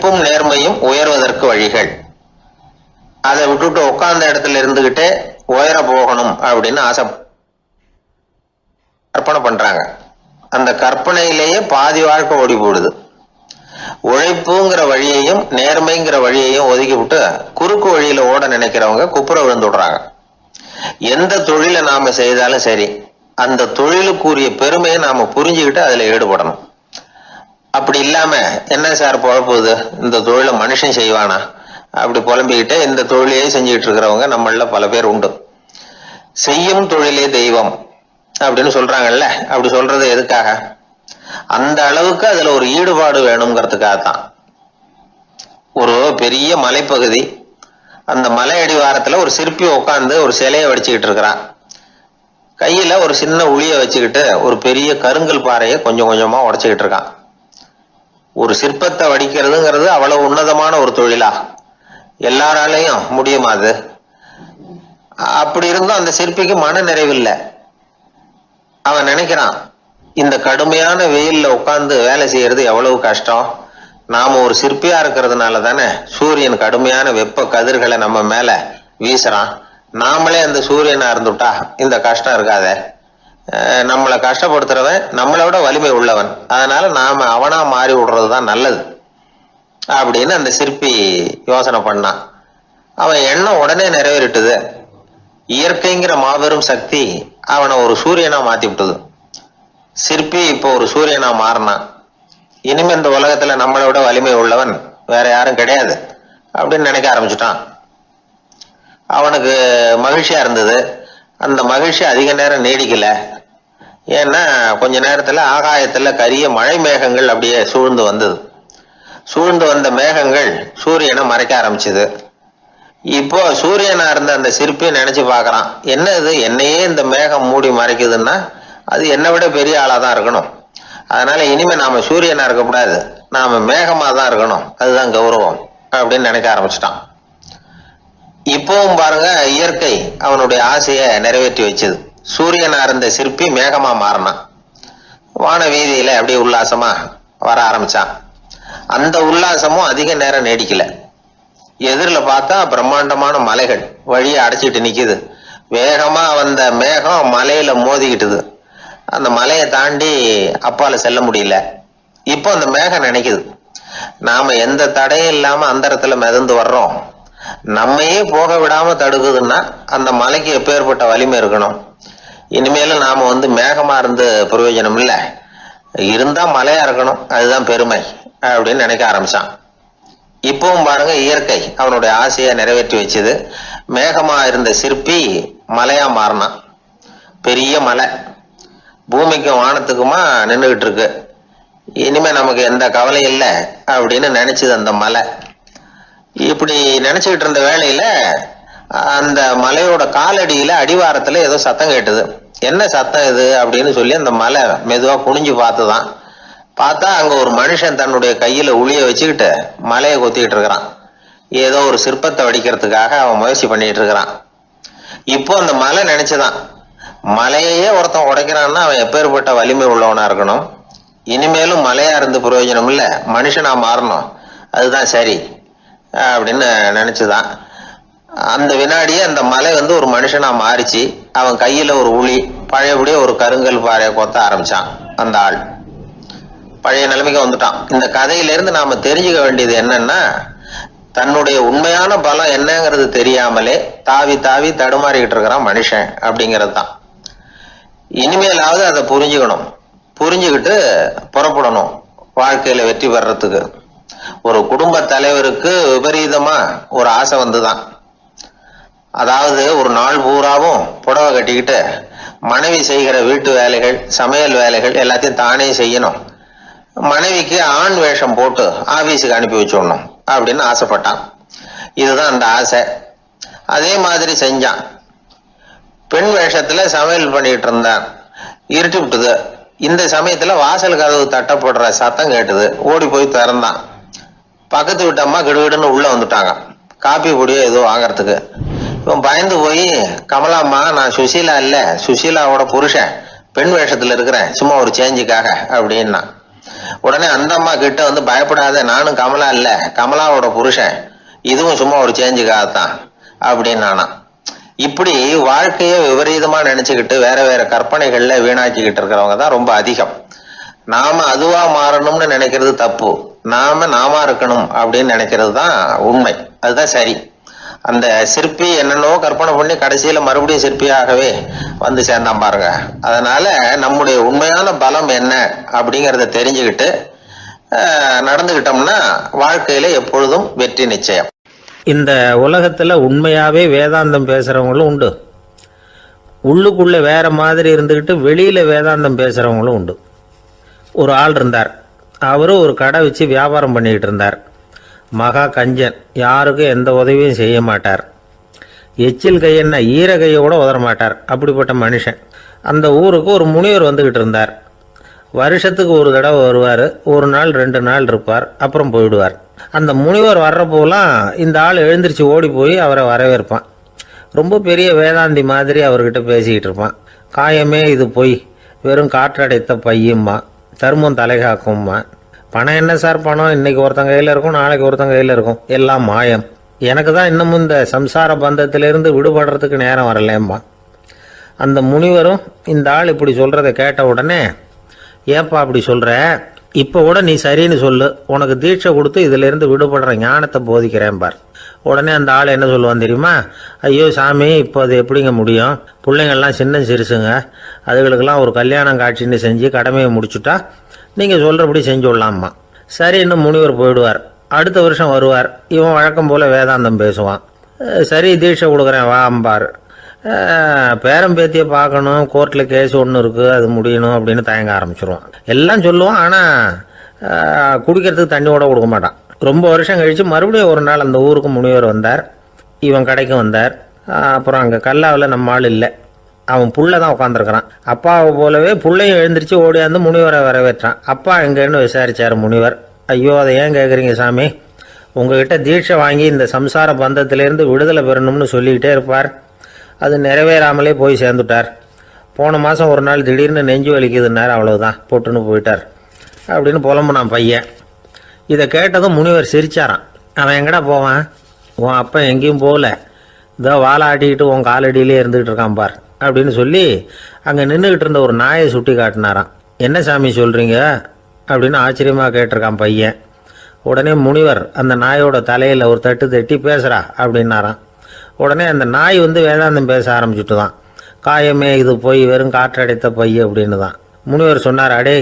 உழைப்பும் நேர்மையும் உயர்வதற்கு வழிகள். அதை விட்டுட்டு உட்கார்ந்த இடத்துல இருந்துகிட்டே உயர போகணும் அப்படின்னு ஆசை கற்பனை பண்றாங்க. அந்த கற்பனையிலேயே பாதி வாழ்க்கை ஓடி போடுது. உழைப்புங்கிற வழியையும் நேர்மைங்கிற வழியையும் ஒதுக்கி விட்டு குறுக்கு வழியில ஓட நினைக்கிறவங்க குப்புற விழுந்து விடுறாங்க. எந்த தொழிலை நாம செய்தாலும் சரி, அந்த தொழிலுக்குரிய பெருமையை நாம புரிஞ்சுக்கிட்டு அதுல ஈடுபடணும். அப்படி இல்லாம என்ன சார் பொழப்புது, இந்த தொழிலை மனுஷன் செய்வானா அப்படி புலம்பிக்கிட்டு இந்த தொழிலையே செஞ்சுக்கிட்டு இருக்கிறவங்க நம்மள பல பேர் உண்டு. செய்யும் தொழிலே தெய்வம் அப்படின்னு சொல்றாங்கல்ல, அப்படி சொல்றது எதுக்காக? அந்த அளவுக்கு அதுல ஒரு ஈடுபாடு வேணுங்கிறதுக்காகத்தான். ஒரு பெரிய மலைப்பகுதி, அந்த மலை அடிவாரத்துல ஒரு சிற்பி உட்காந்து ஒரு சிலையை வடிச்சுக்கிட்டு இருக்கிறான். கையில ஒரு சின்ன உளிய வச்சுக்கிட்டு ஒரு பெரிய கருங்கல் பாறையை கொஞ்சம் கொஞ்சமா உடைச்சுக்கிட்டு இருக்கான். ஒரு சிற்பத்தை வடிக்கிறதுங்கிறது அவ்வளவு உன்னதமான ஒரு தொழிலா? எல்லாராலையும் முடியுமா அது? அப்படி இருந்தும் அந்த சிற்பிக்கு மன நிறைவில்லை. அவன் நினைக்கிறான், இந்த கடுமையான வெயில்ல உட்கார்ந்து வேலை செய்யறது எவ்வளவு கஷ்டம். நாம ஒரு சிற்பியா இருக்கிறதுனால தானே சூரியன் கடுமையான வெப்ப கதிர்களை நம்ம மேல வீசுறான். நாமளே அந்த சூரியனா இருந்துட்டா இந்த கஷ்டம் இருக்காத. நம்மளை கஷ்டப்படுத்துறவன் நம்மளை விட வலிமை உள்ளவன், அதனால நாம அவனா மாறி விடுறதுதான் நல்லது அப்படின்னு அந்த சிற்பி யோசனை பண்ணான். அவன் எண்ணம் உடனே நிறைவேறிட்டுது. இயற்கைங்கிற மாபெரும் சக்தி அவனை ஒரு சூரியனா மாத்தி விட்டது. சிற்பி இப்போ ஒரு சூரியனா மாறினான். இனிமே இந்த உலகத்துல நம்மளை விட வலிமை உள்ளவன் வேற யாரும் கிடையாது அப்படின்னு நினைக்க ஆரம்பிச்சுட்டான். அவனுக்கு மகிழ்ச்சியா இருந்தது. அந்த மகிழ்ச்சி அதிக நேரம் நீடிக்கல. ஏன்னா கொஞ்ச நேரத்துல ஆகாயத்துல கரிய மழை மேகங்கள் அப்படியே சூழ்ந்து வந்தது. சூழ்ந்து வந்த மேகங்கள் சூரியனை மறைக்க ஆரம்பிச்சது. இப்போ சூரியனா இருந்த அந்த சிற்பி நினைச்சு பாக்குறான், என்ன இது, என்னையே இந்த மேகம் மூடி மறைக்குதுன்னா அது என்னை விட பெரிய ஆளா தான் இருக்கணும். அதனால இனிமே நாம சூரியனா இருக்கக்கூடாது, நாம மேகமா தான் இருக்கணும், அதுதான் கௌரவம் அப்படின்னு நினைக்க ஆரம்பிச்சிட்டான். இப்பவும் பாருங்க, இயற்கை அவனுடைய ஆசையை நிறைவேற்றி வச்சது. சூரியனா இருந்த சிற்பி மேகமா மாறினான். வான வீதியில அப்படியே உல்லாசமா வர ஆரம்பிச்சான். அந்த உல்லாசமும் அதிக நேரம் நீடிக்கல. எதிரில் பார்த்தா பிரம்மாண்டமான மலைகள் வழியை அடைச்சிட்டு நிக்குது. வேகமா வந்த மேகம் மலையில மோதிக்கிட்டுது. அந்த மலையை தாண்டி அப்பால செல்ல முடியல. இப்போ அந்த மேகம் நினைக்குது, நாம எந்த தடையும் இல்லாம அந்த இடத்துல மிதந்து வர்றோம், நம்மையே போக விடாம தடுக்குதுன்னா அந்த மலைக்கு எப்பேற்பட்ட வலிமை இருக்கணும். இனிமேலும் நாம மேகமா இருந்து பிரயோஜனம் இல்லை, இருந்தா மலையா இருக்கணும், அதுதான் பெருமை அப்படின்னு நினைக்க ஆரம்பிச்சான். இப்பவும் பாருங்க, இயற்கை அவனுடைய ஆசையை நிறைவேற்றி வச்சது. மேகமா இருந்த சிற்பி மலையா மாறினான். பெரிய மலை பூமிக்கும் வானத்துக்குமா நின்றுகிட்டு இருக்கு. இனிமே நமக்கு எந்த கவலை இல்லை அப்படின்னு நினைச்சது அந்த மலை. இப்படி நினைச்சுக்கிட்டு இருந்த வேளையில அந்த மலையோட காலடியில அடிவாரத்துல ஏதோ சத்தம் கேட்டுது. என்ன சத்தம் இது அப்படின்னு சொல்லி அந்த மலை மெதுவா குனிஞ்சு பார்த்துதான். பார்த்தா அங்க ஒரு மனுஷன் தன்னுடைய கையில உளிய வச்சுக்கிட்டு மலையை கொத்திக்கிட்டு இருக்கிறான். ஏதோ ஒரு சிற்பத்தை வடிக்கிறதுக்காக அவன் முயற்சி பண்ணிட்டு இருக்கிறான். இப்போ அந்த மலை நினைச்சுதான், மலையே ஒருத்தன் உடைக்கிறான்னா அவன் எப்பேற்பட்ட வலிமை உள்ளவனா இருக்கணும். இனிமேலும் மலையா இருந்து பிரயோஜனம் இல்ல, மனுஷனா மாறணும், அதுதான் சரி அப்படின்னு நினைச்சுதான். அந்த வினாடியே அந்த மலை ஒரு மனுஷனா மாறிச்சு. அவன் கையில ஒரு உளி, பழையபடியே ஒரு கருங்கல் பாறையை கொத்த ஆரம்பிச்சான். அந்த ஆள் பழைய நிலைமைக்கு வந்துட்டான். இந்த கதையிலிருந்து நாம தெரிஞ்சுக்க வேண்டியது என்னன்னா, தன்னுடைய உண்மையான பலம் என்னங்கிறது தெரியாமலே தாவி தாவி தடுமாறிக்கிட்டு இருக்கிறான் மனுஷன் அப்படிங்கிறது தான். இனிமேலாவது அதை புரிஞ்சுக்கணும். புரிஞ்சுக்கிட்டு புறப்படணும் வாழ்க்கையில வெற்றி பெறறதுக்கு. ஒரு குடும்ப தலைவருக்கு விபரீதமா ஒரு ஆசை வந்துதான். அதாவது ஒரு நாள் பூராவும் புடவை கட்டிக்கிட்டு மனைவி செய்கிற வீட்டு வேலைகள், சமையல் வேலைகள் எல்லாத்தையும் தானே செய்யணும். மனைவிக்கு ஆண் வேஷம் போட்டு ஆபீஸுக்கு அனுப்பி வச்சுடணும் அப்படின்னு ஆசைப்பட்டான். இதுதான் அந்த ஆசை. அதே மாதிரி செஞ்சான். பெண் வேஷத்துல சமையல் பண்ணிட்டு இருந்தான். இருட்டி விட்டுது. இந்த சமயத்துல வாசல் கதவு தட்டப்படுற சத்தம் கேட்டுது. ஓடி போய் திறந்தான். பக்கத்து வீட்டம்மா கிடுகிடுன்னு உள்ள வந்துட்டாங்க, காப்பி பொடியோ ஏதோ வாங்கறதுக்கு. இவன் பயந்து போய், கமலாம்மா, நான் சுசீலா இல்ல, சுசீலாவோட புருஷன், பெண் வேஷத்துல இருக்கிறேன், சும்மா ஒரு சேஞ்சுக்காக அப்படின்னா. உடனே அந்த அம்மா கிட்ட வந்து, பயப்படாத, நானும் கமலா இல்ல, கமலாவோட புருஷன், இதுவும் சும்மா ஒரு சேஞ்சுக்காகத்தான் அப்படின்னு நானா. இப்படி வாழ்க்கைய விபரீதமா நினைச்சுக்கிட்டு வேற வேற கற்பனைகள்ல வீணாக்கிக்கிட்டு இருக்கிறவங்க தான் ரொம்ப அதிகம். நாம அதுவா மாறணும்னு நினைக்கிறது தப்பு, நாம இருக்கணும் அப்படின்னு நினைக்கிறது தான் உண்மை, அதுதான் சரி. அந்த சிற்பி என்னென்னோ கற்பனை பண்ணி கடைசியில மறுபடியும் சிற்பியாகவே வந்து சேர்ந்தான் பாருங்க. அதனால நம்முடைய உண்மையான பலம் என்ன அப்படிங்கறத தெரிஞ்சுக்கிட்டு நடந்துகிட்டோம்னா வாழ்க்கையில எப்பொழுதும் வெற்றி நிச்சயம். இந்த உலகத்துல உண்மையாவே வேதாந்தம் பேசுறவங்களும் உண்டு, உள்ளுக்குள்ள வேற மாதிரி இருந்துக்கிட்டு வெளியில வேதாந்தம் பேசுறவங்களும் உண்டு. ஒரு ஆள் இருந்தார், அவரும் ஒரு கடை வச்சு வியாபாரம் பண்ணிக்கிட்டு இருந்தார். மகா கஞ்சன், யாருக்கும் எந்த உதவியும் செய்ய மாட்டார். எச்சில் கையென்ன ஈர கையை கூட உதற மாட்டார், அப்படிப்பட்ட மனுஷன். அந்த ஊருக்கு ஒரு முனிவர் வந்துக்கிட்டு இருந்தார். வருஷத்துக்கு ஒரு தடவை வருவார், ஒரு நாள் 2 நாள் இருப்பார், அப்புறம் போயிடுவார். அந்த முனிவர் வர்றப்போலாம் இந்த ஆள் எழுந்திரிச்சு ஓடி போய் அவரை வரவேற்பான். ரொம்ப பெரிய வேதாந்தி மாதிரி அவர்கிட்ட பேசிக்கிட்டு இருப்பான். காயமே இது பொய், வெறும் காற்றடைத்த பையும்மா, தர்மம் தலைகாக்கும்மா. பணம் என்ன சார் பணம், இன்னைக்கு ஒருத்தங்க கையில் இருக்கும், நாளைக்கு ஒருத்தங்க கையில் இருக்கும், எல்லாம் மாயம். எனக்கு தான் இன்னமும் இந்த சம்சார பந்தத்திலிருந்து விடுபடுறதுக்கு நேரம் வரலேம்மா. அந்த முனிவரும் இந்த ஆள் இப்படி சொல்கிறத கேட்ட உடனே, ஏப்பா அப்படி சொல்கிற, இப்போ கூட நீ சரின்னு சொல்லு, உனக்கு தீட்சை கொடுத்து இதிலிருந்து விடுபடுற ஞானத்தை போதிக்கிறேன் பார். உடனே அந்த ஆள் என்ன சொல்லுவான் தெரியுமா, ஐயோ சாமி, இப்போ அது எப்படிங்க முடியும், பிள்ளைங்கள்லாம் சின்ன சிறுசுங்க, அதுகளுக்கெல்லாம் ஒரு கல்யாணம் காட்சின்னு செஞ்சு கடமையை முடிச்சுட்டா நீங்கள் சொல்கிறபடி செஞ்சு விடலாமா. சரி, இன்னும் முனிவர் போயிடுவார். அடுத்த வருஷம் வருவார், இவன் வழக்கம் போல் வேதாந்தம் பேசுவான். சரி தீட்சை கொடுக்குறேன் வா அம்பார். பேரம்பேத்தியை பார்க்கணும், கோர்ட்டில் கேஸ் ஒன்று இருக்குது, அது முடியணும் அப்படின்னு தயங்க ஆரம்பிச்சிருவான். எல்லாம் சொல்லுவான், ஆனால் குடிக்கிறதுக்கு தண்ணி கூட கொடுக்க மாட்டான். ரொம்ப வருஷம் கழித்து மறுபடியும் ஒரு நாள் அந்த ஊருக்கு முனிவர் வந்தார், இவன் கடைக்கு வந்தார். அப்புறம் அங்கே கல்லாவில் நம்ம ஆள் இல்லை, அவன் புள்ள தான் உட்காந்துருக்கிறான். அப்பாவை போலவே புள்ளையும் எழுந்திரிச்சு ஓடியாந்து முனிவரை வரவேற்றான். அப்பா எங்கன்னு விசாரிச்சார் முனிவர். ஐயோ அதை ஏன் கேட்குறீங்க சாமி, உங்ககிட்ட தீட்சை வாங்கி இந்த சம்சார பந்தத்திலேருந்து விடுதலை பெறணும்னு சொல்லிக்கிட்டே இருப்பார், அது நிறைவேறாமலே போய் சேர்ந்துட்டார். போன மாதம் ஒரு நாள் திடீர்னு நெஞ்சு வலிக்குதுன்னார், அவ்வளவுதான் போட்டுன்னு போயிட்டார் அப்படின்னு புலம்புனான் பையன். இதை கேட்டதும் முனிவர் சிரிச்சாரான். அவன் எங்கடா போவான், உன் அப்பா எங்கேயும் போகல, இதோ வாழை ஆட்டிக்கிட்டு உன் காலடியிலே இருந்துகிட்டு இருக்கான் பார் அப்படின்னு சொல்லி அங்கே நின்றுக்கிட்டு இருந்த ஒரு நாயை சுட்டி காட்டினாரான். என்ன சாமி சொல்கிறீங்க அப்படின்னு ஆச்சரியமாக கேட்டிருக்கான் பையன். உடனே முனிவர் அந்த நாயோட தலையில் ஒரு தட்டு தட்டி, பேசுகிறா அப்படின்னாரான். உடனே அந்த நாய் வந்து வேதாந்தம் பேச ஆரம்பிச்சுட்டு தான், காயமே இது போய் வெறும் காற்றடைத்த பை அப்படின்னு தான். முனிவர் சொன்னார், அடே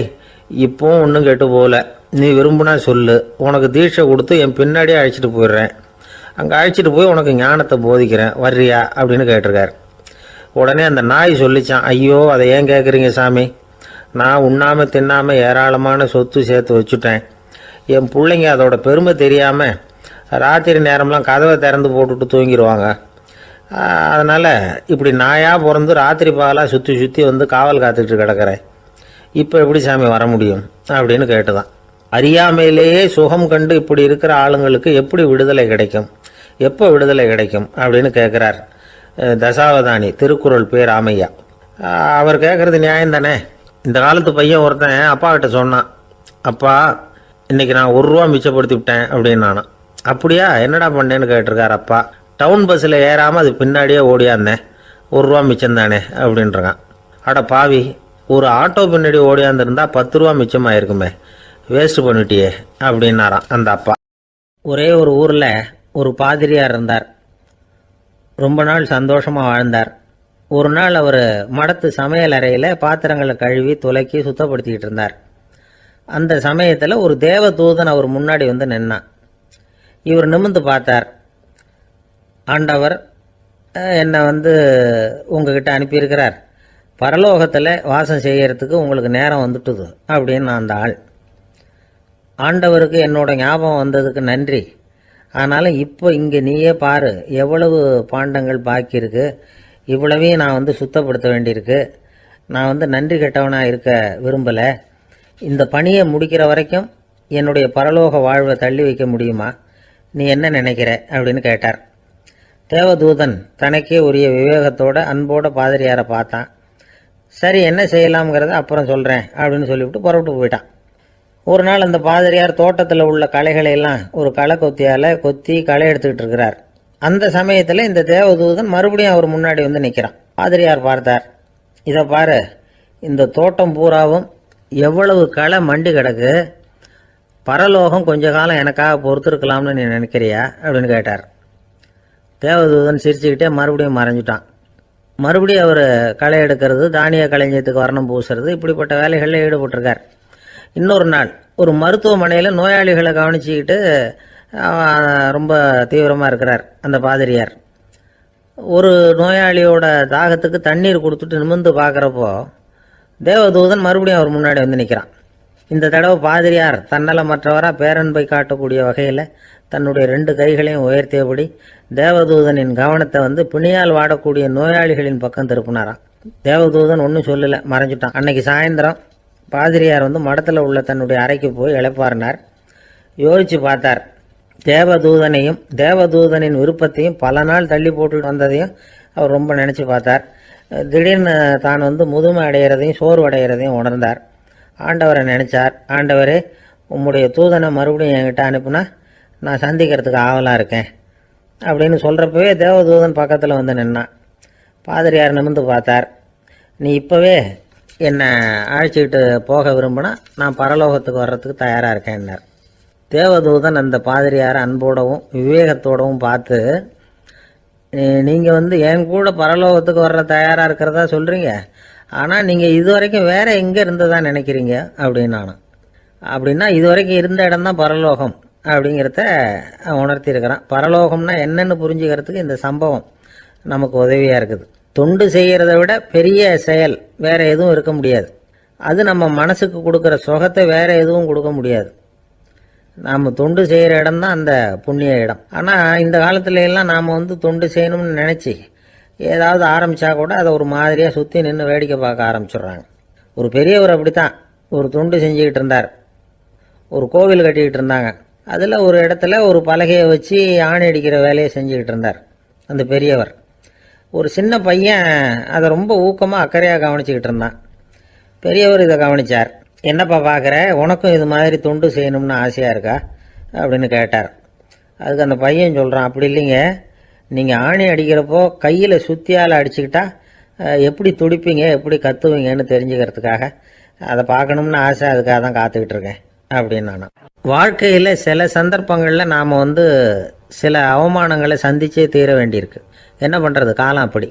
இப்போவும் ஒன்றும் கெட்டு போகல, நீ விரும்புனா சொல்லு, உனக்கு தீட்சை கொடுத்து என் பின்னாடியே அழைச்சிட்டு போயிடுறேன், அங்கே அழைச்சிட்டு போய் உனக்கு ஞானத்தை போதிக்கிறேன், வர்றியா அப்படின்னு கேட்டிருக்கார். உடனே அந்த நாய் சொல்லிச்சான், ஐயோ அதை ஏன் கேட்குறீங்க சாமி, நான் உண்ணாமல் தின்னாமல் ஏராளமான சொத்து சேர்த்து வச்சுட்டேன், என் பிள்ளைங்க அதோட பெருமை தெரியாமல் ராத்திரி நேரம்லாம் கதவை திறந்து போட்டுட்டு தூங்கிடுவாங்க, அதனால் இப்படி நாயாக பிறந்து ராத்திரி பகலாக சுற்றி சுற்றி வந்து காவல் காத்துட்டு கிடக்கிறேன், இப்போ எப்படி சாமி வர முடியும் அப்படின்னு கேட்டுதான். அறியாமையிலேயே சுகம் கண்டு இப்படி இருக்கிற ஆளுங்களுக்கு எப்படி விடுதலை கிடைக்கும், எப்போ விடுதலை கிடைக்கும் அப்படின்னு கேட்குறார் தசாவதானி, திருக்குறள் பேர் ராமையா. அவர் கேட்குறது நியாயம் தானே. இந்த காலத்து பையன் ஒருத்தன் அப்பா கிட்ட சொன்னான், அப்பா இன்னைக்கு நான் 1 ரூபா மிச்சப்படுத்தி விட்டேன் அப்படின்னு. நானும் அப்படியா, என்னடா பண்ணேன்னு கேட்டிருக்கார் அப்பா. டவுன் பஸ்ஸில் ஏறாமல் அது பின்னாடியே ஓடியாந்தேன், 1 ரூபா மிச்சம் தானே அப்படின்றான். அட பாவி, ஒரு ஆட்டோ பின்னாடி ஓடியாந்துருந்தா 10 ரூபா மிச்சமாயிருக்குமே, வேஸ்ட் பண்ணிட்டியே அப்படின்னாரான் அந்த அப்பா. ஒரே ஒரு ஊரில் ஒரு பாதிரியார் இருந்தார். ரொம்ப நாள் சந்தோஷமாக வாழ்ந்தார். ஒரு நாள் அவர் மடத்து சமையல் அறையில் பாத்திரங்களை கழுவி துலக்கி சுத்தப்படுத்திக்கிட்டு இருந்தார். அந்த சமயத்தில் ஒரு தேவ தூதன் அவர் முன்னாடி வந்து நின்னான். இவர் நிமிர்ந்து பார்த்தார். ஆண்டவர் என்னை உங்ககிட்ட அனுப்பியிருக்கிறார், பரலோகத்தில் வாசம் செய்யறதுக்கு உங்களுக்கு நேரம் வந்துட்டுது அப்படின்னு அந்த ஆள். ஆண்டவருக்கு என்னோட ஞாபகம் வந்ததுக்கு நன்றி, ஆனாலும் இப்போ இங்கே நீயே பாரு எவ்வளவு பாண்டங்கள் பாக்கி இருக்கு, இவ்வளவையும் நான் சுத்தப்படுத்த வேண்டியிருக்கு, நான் நன்றி கெட்டவனாக இருக்க விரும்பலை, இந்த பணியை முடிக்கிற வரைக்கும் என்னுடைய பரலோக வாழ்வை தள்ளி வைக்க முடியுமா, நீ என்ன நினைக்கிற அப்படின்னு கேட்டார். தேவதூதன் தனக்கே உரிய விவேகத்தோட அன்போட பாதிரியாரை பார்த்தான். சரி என்ன செய்யலாம்ங்கிறத அப்புறம் சொல்கிறேன் அப்படின்னு சொல்லிவிட்டு புறப்பட்டு போயிட்டான். ஒரு நாள் அந்த பாதிரியார் தோட்டத்தில் உள்ள களைகளை எல்லாம் ஒரு களை கொத்தியால் கொத்தி களை எடுத்துக்கிட்டு இருக்கிறார். அந்த சமயத்தில் இந்த தேவதூதன் மறுபடியும் அவர் முன்னாடி வந்து நிற்கிறான். பாதிரியார் பார்த்தார், இதை பாரு, இந்த தோட்டம் பூராவும் எவ்வளவு களை மண்டி கிடக்கு, பரலோகம் கொஞ்ச காலம் எனக்காக பொறுத்திருக்கலாம்னு நீ நினைக்கிறியா அப்படின்னு கேட்டார். தேவதூதன் சிரிச்சுக்கிட்டே மறுபடியும் மறைஞ்சிட்டான். மறுபடியும் அவர் களை எடுக்கிறது, தானிய களஞ்சியத்துக்கு வர்ணம் பூசுறது, இப்படிப்பட்ட வேலைகளில் ஈடுபட்டிருக்கார். இன்னொரு நாள் ஒரு மருத்துவமனையில் நோயாளிகளை கவனிச்சுக்கிட்டு ரொம்ப தீவிரமாக இருக்கிறார் அந்த பாதிரியார். ஒரு நோயாளியோட தாகத்துக்கு தண்ணீர் கொடுத்துட்டு நிமிர்ந்து பார்க்குறப்போ தேவதூதன் மறுபடியும் அவர் முன்னாடி வந்து நிற்கிறான். இந்த தடவை பாதிரியார் தன்னலமற்றவராக பேரன்பை காட்டக்கூடிய வகையில் தன்னுடைய 2 கைகளையும் உயர்த்தியபடி தேவதூதனின் கவனத்தை வந்து பிணியால் வாடக்கூடிய நோயாளிகளின் பக்கம் திருப்பினாராம். தேவதூதன் ஒன்றும் சொல்லலை, மறைஞ்சிட்டான். அன்னைக்கு சாயந்தரம் பாதிரியார் வந்து மடத்தில் உள்ள தன்னுடைய அறைக்கு போய் இளைப்பாறினார். யோசித்து பார்த்தார். தேவதூதனையும் தேவதூதனின் விருப்பத்தையும் பல நாள் தள்ளி போட்டு வந்ததையும் அவர் ரொம்ப நினச்சி பார்த்தார். திடீர்னு தான் வந்து முதுமை அடைகிறதையும் சோர்வு அடைகிறதையும் உணர்ந்தார். ஆண்டவரை நினச்சார். ஆண்டவரே, உம்முடைய தூதனை மறுபடியும் என்கிட்ட அனுப்புனா நான் சந்திக்கிறதுக்கு ஆவலாக இருக்கேன் அப்படின்னு சொல்கிறப்பவே தேவதூதன் பக்கத்தில் வந்து நின்னான். பாதிரியார் நிமிர்ந்து பார்த்தார். நீ இப்போவே என்னை அழைச்சிக்கிட்டு போக விரும்பினா நான் பரலோகத்துக்கு வர்றதுக்கு தயாராக இருக்கேன்னார். தேவதூதன் அந்த பாதிரியாரை அன்போடவும் விவேகத்தோடவும் பார்த்து, நீங்கள் வந்து என் கூட பரலோகத்துக்கு வர்ற தயாராக இருக்கிறதா சொல்கிறீங்க, ஆனால் நீங்கள் இது வரைக்கும் வேறு எங்கே இருந்ததா நினைக்கிறீங்க அப்படின்னானா. அப்படின்னா இது வரைக்கும் இருந்த இடம்தான் பரலோகம் அப்படிங்கிறத உணர்த்தியிருக்கிறான். பரலோகம்னா என்னன்னு புரிஞ்சுக்கிறதுக்கு இந்த சம்பவம் நமக்கு உதவியாக இருக்குது. தொண்டு செய்கிறத விட பெரிய செயல் வேறு எதுவும் இருக்க முடியாது. அது நம்ம மனசுக்கு கொடுக்குற சுகத்தை வேறு எதுவும் கொடுக்க முடியாது. நாம் தொண்டு செய்கிற இடம் தான் அந்த புண்ணிய இடம். ஆனால் இந்த காலத்துல எல்லாம் நாம் வந்து தொண்டு செய்யணும்னு நினச்சி ஏதாவது ஆரம்பித்தா கூட அதை ஒரு மாதிரியாக சுற்றி நின்று வேடிக்கை பார்க்க ஆரம்பிச்சிடுறாங்க. ஒரு பெரியவர் அப்படித்தான் ஒரு தொண்டு செஞ்சுக்கிட்டு இருந்தார். ஒரு கோவில் கட்டிக்கிட்டு இருந்தாங்க. அதில் ஒரு இடத்துல ஒரு பலகையை வச்சு ஆணி அடிக்கிற வேலையை செஞ்சுக்கிட்டு இருந்தார் அந்த பெரியவர். ஒரு சின்ன பையன் அதை ரொம்ப ஊக்கமாக அக்கறையாக கவனிச்சிக்கிட்டு இருந்தான். பெரியவர் இதை கவனித்தார். என்னப்பா பார்க்குற, உனக்கும் இது மாதிரி தொண்டு செய்யணும்னு ஆசையாக இருக்கா அப்படின்னு கேட்டார். அதுக்கு அந்த பையன் சொல்கிறான், அப்படி இல்லைங்க, நீங்கள் ஆணி அடிக்கிறப்போ கையில் சுத்தியால் அடிச்சுக்கிட்டா எப்படி துடிப்பீங்க, எப்படி கத்துவீங்கன்னு தெரிஞ்சுக்கிறதுக்காக அதை பார்க்கணும்னு ஆசை, அதுக்காக தான் காத்துக்கிட்டு இருக்கேன் அப்படின்னு நான். வாழ்க்கையில் சில சந்தர்ப்பங்களில் நாம் வந்து சில அவமானங்களை சந்திச்சே தீர வேண்டியிருக்கு. என்ன பண்ணுறது, காலம் அப்படி.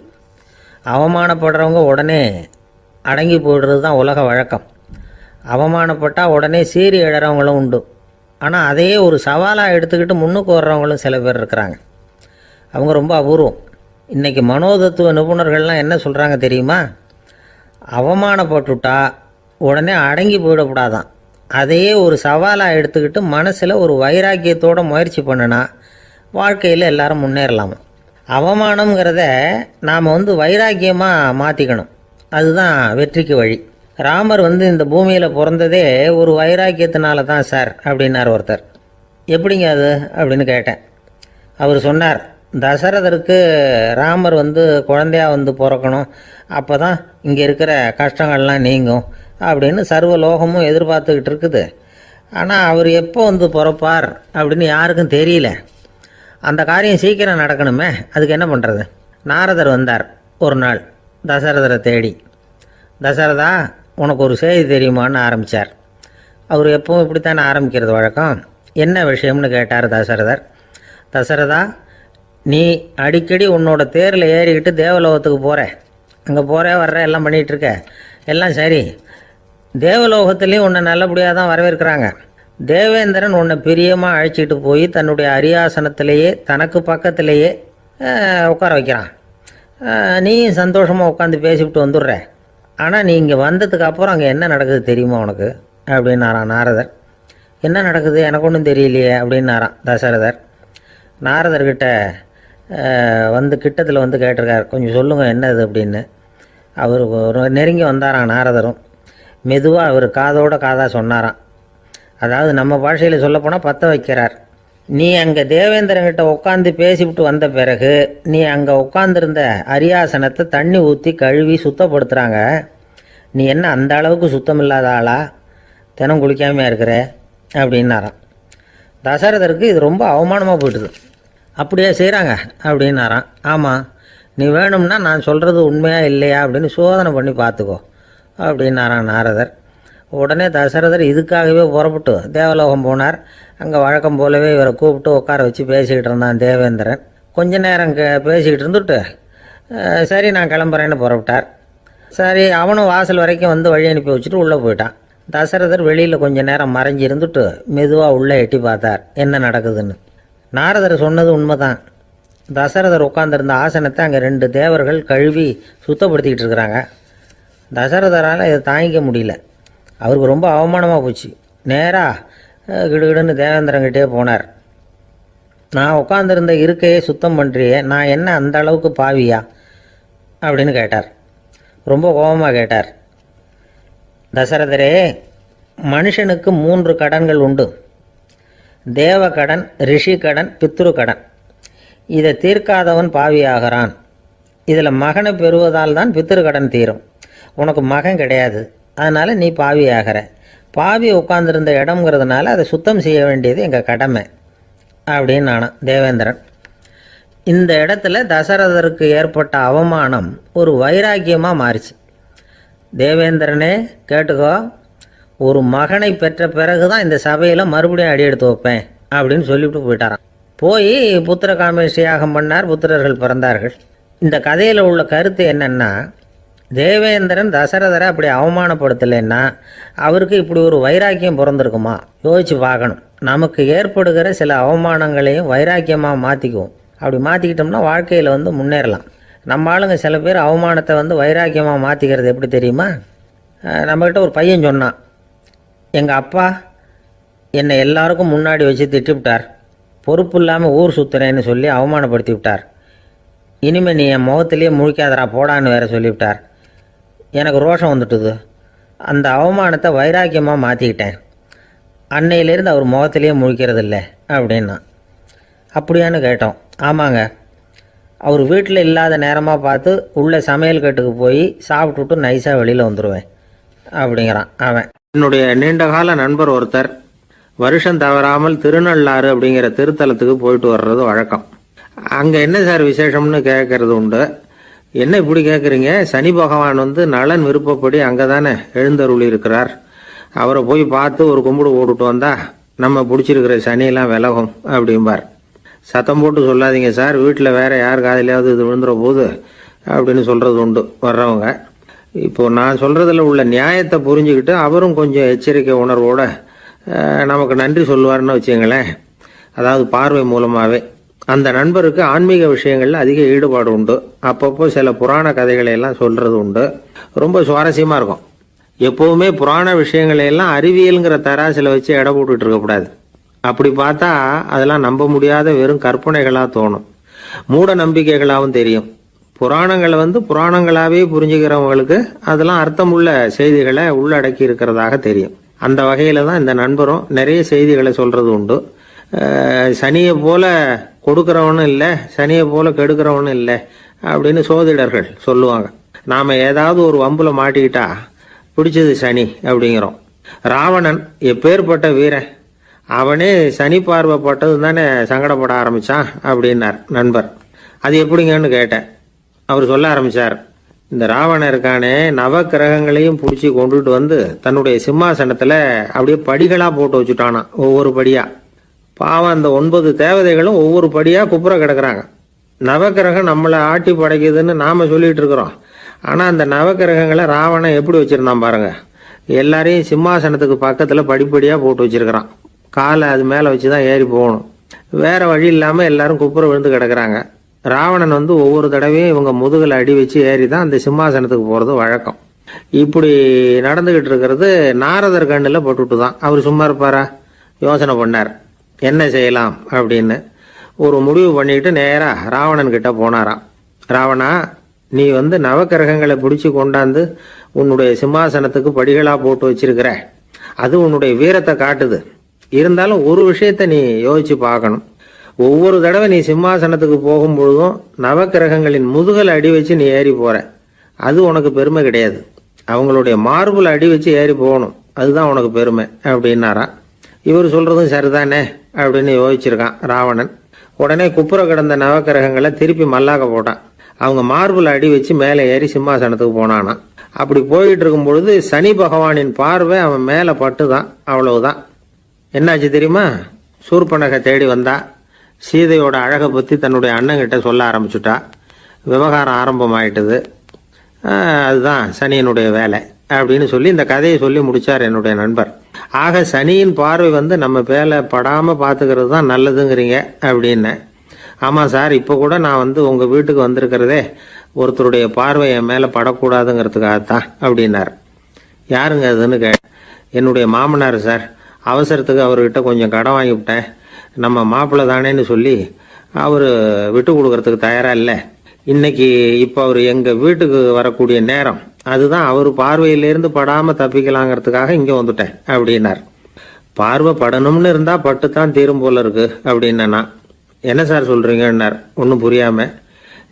அவமானப்படுறவங்க உடனே அடங்கி போடுறது தான் உலக வழக்கம். அவமானப்பட்டால் உடனே சீறி எழறவங்களும் உண்டு. ஆனால் அதையே ஒரு சவாலாக எடுத்துக்கிட்டு முன்னுக்கு வர்றவங்களும் சில பேர் இருக்கிறாங்க. அவங்க ரொம்ப அபூர்வம். இன்றைக்கி மனோதத்துவ நிபுணர்கள்லாம் என்ன சொல்கிறாங்க தெரியுமா? அவமானப்பட்டுட்டா உடனே அடங்கி போயிடக்கூடாதான். அதையே ஒரு சவாலாக எடுத்துக்கிட்டு மனசில் ஒரு வைராக்கியத்தோடு முயற்சி பண்ணினா வாழ்க்கையில் எல்லாரும் முன்னேறலாமா. அவமானங்கிறத நாம் வந்து வைராக்கியமாக மாற்றிக்கணும். அதுதான் வெற்றிக்கு வழி. ராமர் வந்து இந்த பூமியில் பிறந்ததே ஒரு வைராக்கியத்தினால தான் சார் அப்படின்னார் ஒருத்தர். எப்படிங்க அது அப்படின்னு கேட்டேன். அவர் சொன்னார், தசரதருக்கு ராமர் வந்து குழந்தையா வந்து பிறக்கணும், அப்போ தான் இங்கே இருக்கிற கஷ்டங்கள்லாம் நீங்கும் அப்படின்னு சர்வ லோகமும் எதிர்பார்த்துக்கிட்டு இருக்குது. ஆனால் அவர் எப்போ வந்து பிறப்பார் அப்படின்னு யாருக்கும் தெரியல. அந்த காரியம் சீக்கிரம் நடக்கணுமே, அதுக்கு என்ன பண்ணுறது? நாரதர் வந்தார் ஒரு நாள் தசரதரை தேடி. தசரதா, உனக்கு ஒரு செய்தி தெரியுமான்னு ஆரம்பித்தார். அவர் எப்பவும் இப்படித்தானே ஆரம்பிக்கிறது வழக்கம். என்ன விஷயம்னு கேட்டார் தசரதர். தசரதா, நீ அடிக்கடி உன்னோட தேரில் ஏறிக்கிட்டு தேவலோகத்துக்கு போகிற, அங்கே போகிற வர்ற எல்லாம் பண்ணிகிட்ருக்க, எல்லாம் சரி. தேவலோகத்துலேயும் உன்னை நல்லபடியாக தான் வரவேற்கிறாங்க. தேவேந்திரன் உன்னை பிரியமாக அழைச்சிட்டு போய் தன்னுடைய அரியாசனத்திலேயே தனக்கு பக்கத்திலேயே உட்கார வைக்கிறான். நீயும் சந்தோஷமாக உட்காந்து பேசிவிட்டு வந்துடுற. ஆனால் நீ இங்கே வந்ததுக்கு அப்புறம் அங்கே என்ன நடக்குது தெரியுமா உனக்கு அப்படின்னாரான் நாரதர். என்ன நடக்குது எனக்கு ஒன்றும் தெரியலையே அப்படின்னாரான் தசரதர். நாரதர்கிட்ட வந்து கிட்டத்தில் வந்து கேட்டிருக்கார், கொஞ்சம் சொல்லுங்கள் என்னது அப்படின்னு. அவர் நெருங்கி வந்தாரான் நாரதரும். மெதுவாக அவர் காதோட காதாக சொன்னாராம். அதாவது நம்ம பாஷையில் சொல்லப்போனால் பற்ற வைக்கிறார். நீ அங்கே தேவேந்திரங்கிட்ட உட்காந்து பேசிவிட்டு வந்த பிறகு நீ அங்கே உட்காந்துருந்த அரியாசனத்தை தண்ணி ஊற்றி கழுவி சுத்தப்படுத்துகிறாங்க. நீ என்ன அந்த அளவுக்கு சுத்தம் இல்லாத ஆளா? தினம் குளிக்காமையாக இருக்கிற அப்படின்னாராம். தசரதருக்கு இது ரொம்ப அவமானமாக போயிட்டுது. அப்படியே செய்கிறாங்க அப்படின்னாராம். ஆமாம், நீ வேணும்னா நான் சொல்கிறது உண்மையா இல்லையா அப்படின்னு சோதனை பண்ணி பார்த்துக்கோ அப்படின்னாரான் நாரதர். உடனே தசரதர் இதுக்காகவே புறப்பட்டு தேவலோகம் போனார். அங்கே வழக்கம் போலவே இவரை கூப்பிட்டு உட்கார வச்சு பேசிக்கிட்டு இருந்தான் தேவேந்திரன். கொஞ்ச நேரம் பேசிக்கிட்டு இருந்துட்டு சரி நான் கிளம்புறேன்னு புறப்பட்டார். சரி, அவனும் வாசல் வரைக்கும் வந்து வழி அனுப்பி வச்சுட்டு உள்ளே போயிட்டான். தசரதர் வெளியில் கொஞ்ச நேரம் மறைஞ்சி இருந்துட்டு மெதுவாக உள்ளே எட்டி பார்த்தார் என்ன நடக்குதுன்னு. நாரதர் சொன்னது உண்மைதான். தசரதர் உட்காந்துருந்த ஆசனத்தை அங்கே 2 தேவர்கள் கழுவி சுத்தப்படுத்திக்கிட்டு இருக்கிறாங்க. தசரதரால் இதை தாங்கிக்க முடியல. அவருக்கு ரொம்ப அவமானமாக போச்சு. நேராக கிடுகிடுன்னு தேவேந்திரங்கிட்டே போனார். நான் உட்காந்துருந்த இருக்கையை சுத்தம் பண்ணுறியே, நான் என்ன அந்த அளவுக்கு பாவியா அப்படின்னு கேட்டார். ரொம்ப கோபமாக கேட்டார். தசரதரே, மனுஷனுக்கு 3 கடன்கள் உண்டு. தேவ கடன், ரிஷி கடன், பித்ரு கடன். இதை தீர்க்காதவன் பாவியாகிறான். இதில் மகனை பெறுவதால் தான் பித்ரு கடன் தீரும். உனக்கு மகன் கிடையாது, அதனால் நீ பாவியாகிற. பாவி உட்கார்ந்துருந்த இடம்ங்கிறதுனால அதை சுத்தம் செய்ய வேண்டியது எங்கள் கடமை அப்படின்னு நானாம் தேவேந்திரன். இந்த இடத்துல தசரதருக்கு ஏற்பட்ட அவமானம் ஒரு வைராக்கியமாக மாறிச்சு. தேவேந்திரனே கேட்டுக்கோ, ஒரு மகனை பெற்ற பிறகு தான் இந்த சபையில் மறுபடியும் அடி எடுத்து வைப்பேன் அப்படின்னு சொல்லிவிட்டு போயிட்டாரான். போய் புத்திர காமேஷ்டி யாகம் பண்ணார். புத்திரர்கள் பிறந்தார்கள். இந்த கதையில் உள்ள கருத்து என்னென்னா, தேவேந்திரன் தசரதரை அப்படி அவமானப்படுத்தலைன்னா அவருக்கு இப்படி ஒரு வைராக்கியம் பிறந்திருக்குமா? யோசித்து பார்க்கணும். நமக்கு ஏற்படுகிற சில அவமானங்களையும் வைராக்கியமாக மாற்றிக்குவோம். அப்படி மாற்றிக்கிட்டோம்னா வாழ்க்கையில் வந்து முன்னேறலாம். நம்ம ஆளுங்க சில பேர் அவமானத்தை வந்து வைராக்கியமாக மாற்றிக்கிறது எப்படி தெரியுமா? நம்மக்கிட்ட ஒரு பையன் சொன்னான், எங்கள் அப்பா என்னை எல்லாருக்கும் முன்னாடி வச்சு திட்டிவிட்டார், பொறுப்பு இல்லாமல் ஊர் சுற்றுறேன்னு சொல்லி அவமானப்படுத்தி விட்டார். இனிமேல் நீ என் முகத்திலேயே முழிக்காதரா போடான்னு வேற சொல்லிவிட்டார். எனக்கு ரோஷம் வந்துட்டுது. அந்த அவமானத்தை வைராக்கியமாக மாற்றிக்கிட்டேன். அன்னையிலேருந்து அவர் முகத்திலேயே முழிக்கிறதில்ல அப்படின்னா. அப்படியான்னு கேட்டோம். ஆமாங்க, அவர் வீட்டில் இல்லாத நேரமாக பார்த்து உள்ள சமையல் கட்டுக்கு போய் சாப்பிட்டுட்டு நைஸாக வெளியில் வந்துடுவேன் அப்படிங்கிறான் அவன். என்னுடைய நீண்டகால நண்பர் ஒருத்தர் வருஷம் தவறாமல் திருநள்ளாறு அப்படிங்கிற திருத்தலத்துக்கு போயிட்டு வர்றது வழக்கம். அங்கே என்ன சார் விசேஷம்னு கேட்கறது உண்டு. என்ன இப்படி கேட்குறீங்க? சனி பகவான் வந்து நலன் விருப்பப்படி அங்கே தானே எழுந்தருளி இருக்கிறார். அவரை போய் பார்த்து ஒரு கும்பிடு போட்டுட்டு வந்தா நம்ம பிடிச்சிருக்கிற சனியெல்லாம் விலகும் அப்படிம்பார். சத்தம் போட்டு சொல்லாதீங்க சார், வீட்டில் வேற யார் காதிலையாவது இது விழுந்துற போது அப்படின்னு சொல்கிறது உண்டு வர்றவங்க. இப்போது நான் சொல்கிறதுல உள்ள நியாயத்தை புரிஞ்சுக்கிட்டு அவரும் கொஞ்சம் எச்சரிக்கை உணர்வோட நமக்கு நன்றி சொல்லுவார்னு வச்சுங்களேன். அதாவது பார்வை மூலமாகவே. அந்த நண்பருக்கு ஆன்மீக விஷயங்களில் அதிக ஈடுபாடு உண்டு. அப்பப்போ சில புராண கதைகளை எல்லாம் சொல்கிறது உண்டு. ரொம்ப சுவாரஸ்யமாக இருக்கும். எப்போவுமே புராண விஷயங்களை எல்லாம் அறிவியலுங்கிற தராசில் வச்சு எடை போட்டுட்டு இருக்கக்கூடாது. அப்படி பார்த்தா அதெல்லாம் நம்ப முடியாத வெறும் கற்பனைகளாக தோணும், மூட நம்பிக்கைகளாகவும் தெரியும். புராணங்களை வந்து புராணங்களாகவே புரிஞ்சுக்கிறவங்களுக்கு அதெல்லாம் அர்த்தமுள்ள செய்திகளை உள்ளடக்கி இருக்கிறதாக தெரியும். அந்த வகையில் தான் இந்த நண்பரும் நிறைய செய்திகளை சொல்கிறது உண்டு. சனியை போல கொடுக்குறவனும் இல்லை, சனியை போல கெடுக்கிறவனும் இல்லை அப்படின்னு சோதிடர்கள் சொல்லுவாங்க. நாம் ஏதாவது ஒரு வம்புல மாட்டிக்கிட்டா பிடிச்சது சனி அப்படிங்கிறோம். ராவணன் எப்பேற்பட்ட வீரன், அவனே சனி பார்வைப்பட்டது தானே சங்கடப்பட ஆரம்பித்தான் அப்படின்னார் நண்பர். அது எப்படிங்கன்னு கேட்டேன். அவர் சொல்ல ஆரம்பித்தார், இந்த ராவணன் இருக்கானே நவ கிரகங்களையும் பிடிச்சி கொண்டுட்டு வந்து தன்னுடைய சிம்மாசனத்தில் அப்படியே படிகளாக போட்டு வச்சுட்டானா, ஒவ்வொரு படியாக. பாவம் அந்த 9 தேவதைகளும் ஒவ்வொரு படியாக குப்புற கிடக்குறாங்க. நவக்கிரகம் நம்மளை ஆட்டி படைக்குதுன்னு நாம் சொல்லிட்டு இருக்கிறோம். ஆனால் அந்த நவக்கிரகங்களை ராவணன் எப்படி வச்சுருந்தான் பாருங்க. எல்லாரையும் சிம்மாசனத்துக்கு பக்கத்தில் படிப்படியாக போட்டு வச்சிருக்கிறான். காலை அது மேலே வச்சு தான் ஏறி போகணும். வேறு வழி இல்லாமல் எல்லாரும் குப்புற விழுந்து கிடக்குறாங்க. ராவணன் வந்து ஒவ்வொரு தடவையும் இவங்க முதுகில் அடி வச்சு ஏறி தான் அந்த சிம்மாசனத்துக்கு போகிறது வழக்கம். இப்படி நடந்துக்கிட்டு இருக்கிறது நாரதர் கண்ணில் போட்டுட்டு தான். அவர் சும்மா இருப்பாரா? யோசனை பண்ணார் என்ன செய்யலாம் அப்படின்னு. ஒரு முடிவு பண்ணிட்டு நேராக ராவணன் கிட்ட போனாராம். ராவணா, நீ வந்து நவக்கிரகங்களை பிடிச்சி கொண்டாந்து உன்னுடைய சிம்மாசனத்துக்கு படிகளாக போட்டு வச்சிருக்கிற, அது உன்னுடைய வீரத்தை காட்டுது. இருந்தாலும் ஒரு விஷயத்த நீ யோசிச்சு பார்க்கணும். ஒவ்வொரு தடவை நீ சிம்மாசனத்துக்கு போகும்பொழுதும் நவக்கிரகங்களின் முதுகல் அடி வச்சு நீ ஏறி போற, அது உனக்கு பெருமை கிடையாது. அவங்களுடைய மார்புல அடி வச்சு ஏறி போகணும். அதுதான் உனக்கு பெருமை அப்படின்னாராம். இவர் சொல்றதும் சரிதானே அப்படின்னு யோசிச்சிருக்கான் ராவணன். உடனே குப்புற கிடந்த நவக்கிரகங்களை திருப்பி மல்லாக்க போட்டான். அவங்க மார்பிள் அடி வச்சு மேலே ஏறி சிம்மாசனத்துக்கு போனானா. அப்படி போயிட்டு இருக்கும் பொழுது சனி பகவானின் பார்வை அவன் மேல பட்டுதான். அவ்வளவுதான். என்னாச்சு தெரியுமா? சூர்பனகை தேடி வந்தா. சீதையோட அழகை பத்தி தன்னுடைய அண்ணங்கிட்ட சொல்ல ஆரம்பிச்சுட்டா. விவகாரம் ஆரம்பமாயிட்டது. அதுதான் சனியனுடைய வேலை அப்படின்னு சொல்லி இந்த கதையை சொல்லி முடிச்சார் என்னுடைய நண்பர். ஆக சனியின் பார்வை நம்ம மேல படாம பாத்துக்கிறது தான் நல்லதுங்கிறீங்க அப்படின்னு. ஆமா சார், இப்ப கூட நான் உங்க வீட்டுக்கு வந்திருக்கிறதே ஒருத்தருடைய பார்வை என் மேல படக்கூடாதுங்கிறதுக்காகத்தான் அப்படின்னார். யாருங்க அதுன்னு என்னுடைய மாமனார் சார். அவசரத்துக்கு அவர்கிட்ட கொஞ்சம் கடன் வாங்கிவிட்டேன். நம்ம மாப்பிள்ளை தானேன்னு சொல்லி அவரு விட்டு கொடுக்கறதுக்கு தயாரா இல்லை. இன்னைக்கு இப்ப அவர் எங்க வீட்டுக்கு வரக்கூடிய நேரம், அதுதான் அவர் பார்வையிலிருந்து படாம தப்பிக்கலாங்கிறதுக்காக இங்க வந்துட்டேன் அப்படின்னார். பார்வை படணும்னு இருந்தா பட்டுத்தான் தீரும் போல இருக்கு அப்படின்னா. என்ன சார் சொல்றீங்கன்னார் ஒன்னும் புரியாம.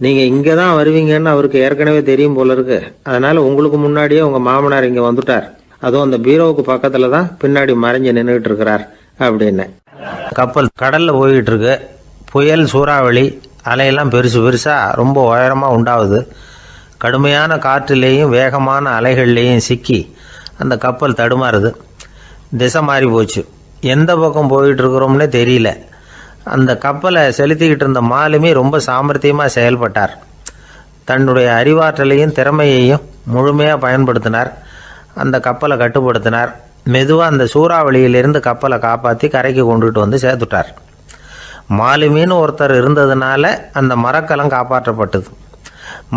நீங்க இங்கதான் வருவீங்கன்னு அவருக்கு ஏற்கனவே தெரியும் போல இருக்கு. அதனால உங்களுக்கு முன்னாடியே உங்க மாமனார் இங்க வந்துட்டார். அதுவும் அந்த பீரோவுக்கு பக்கத்துலதான் பின்னாடி மறைஞ்சு நின்றுட்டு இருக்கிறார் அப்படின்னு. கப்பல் கடல்ல போயிட்டு இருக்கு. புயல், சூறாவளி, அலையெல்லாம் பெருசு பெருசா ரொம்ப உயரமா உண்டாகுது. கடுமையான காற்றிலேயும் வேகமான அலைகள்லேயும் சிக்கி அந்த கப்பல் தடுமாறுது. திசை மாறி போச்சு. எந்த பக்கம் போயிட்டு இருக்கிறோம்னே தெரியல. அந்த கப்பலை செலுத்திக்கிட்டு இருந்த மாலுமி ரொம்ப சாமர்த்தியமாக செயல்பட்டார். தன்னுடைய அறிவாற்றலையும் திறமையையும் முழுமையாக பயன்படுத்தினார். அந்த கப்பலை கட்டுப்படுத்தினார். மெதுவாக அந்த சூறாவளியிலிருந்து கப்பலை காப்பாற்றி கரைக்கு கொண்டுட்டு வந்து சேர்த்துட்டார். மாலுமின்னு ஒருத்தர் இருந்ததுனால அந்த மரக்கலம் காப்பாற்றப்பட்டது.